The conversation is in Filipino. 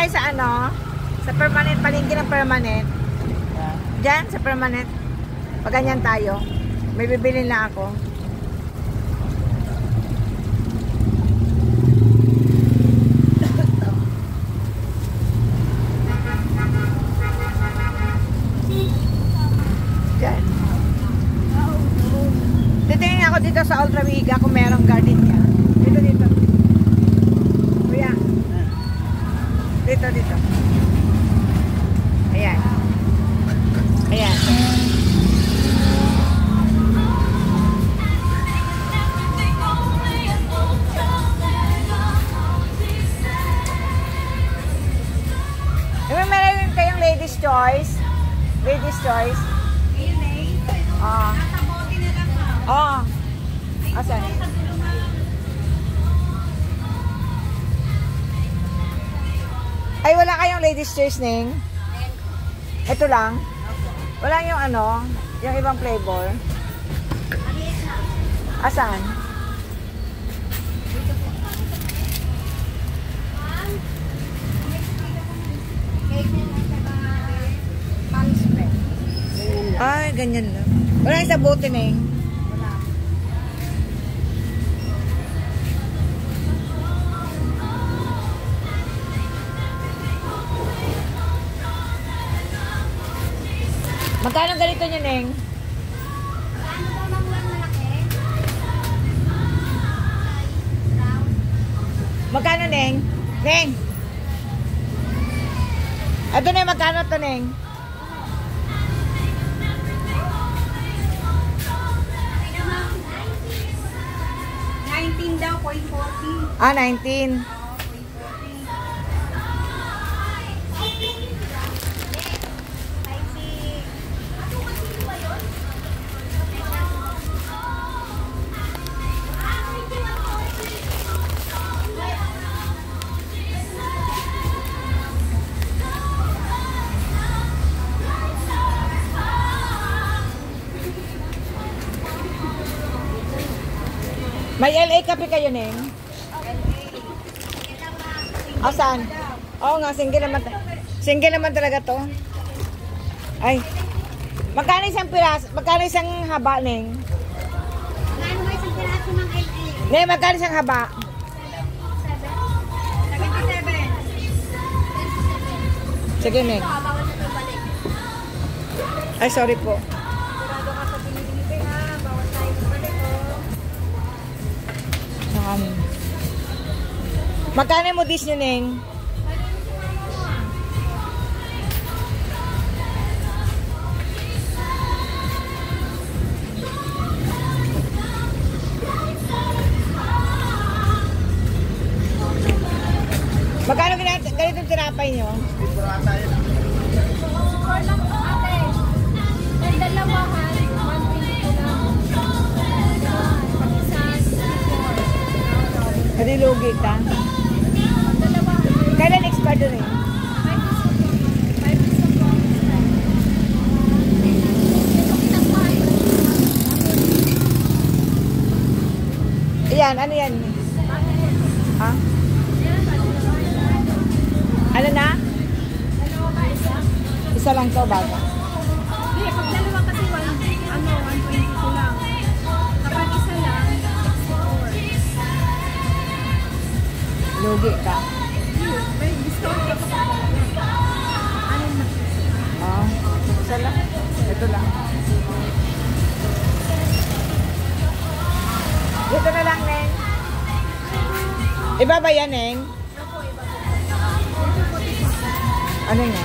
tayo sa ano? Sa permanent, palengke ng permanent. Diyan, sa permanent. Pag ganyan tayo. May bibilin lang ako. Diyan. Titingin ako dito sa Ultra Mega kung merong garden niya. Dito, dito. Kuya. Dito, dito. Ayan. Ayan. Meron kayong ladies choice. Ladies choice. Oh. Asan? Ay, wala kayong ladies choice, Ning? Ito lang? Wala yung ano? Yung ibang flavor? Asan? Ay, ganyan lang. Wala yung sa bote, Ning? Wala. Magkano ganito nyo, Ning? Ano ba manglang malaki? Magkano, Ning? Ning? Ito na yung magkano to, Ning? 19 daw, 0.40. Ah, 19. May LA kape kayo, Ning? Asan? Oo nga, single naman. Single naman talaga to. Ay. Magkano isang piraso? Magkano isang haba, Ning? Magkano ba isang piraso ng LA? Ning, magkano isang haba? 77. Sige, Ning. Bawal na ito balik. Ay, sorry po. Sigurado ka sa pinili ha. Bawal tayo balik Magkano mo dish nyo, Ning? Magkano ganitong tinapay nyo? Score lang po ate. May dalawahan. 120 lang. Pag-isa, 64. Hindi lugi ka. Kailan expire doon, eh? 5 piso po. Ayan, ano yan? Ha? Ano na? Isa lang to, bago. Hindi, pag dalawa kasi 120 ko lang. Kapag isa lang, 64. Lugi ka. May discount ka pa. Ano na? Oh, isa lang. Ito lang. Dito na lang, Neng. Iba ba yan, Neng? Ano nga?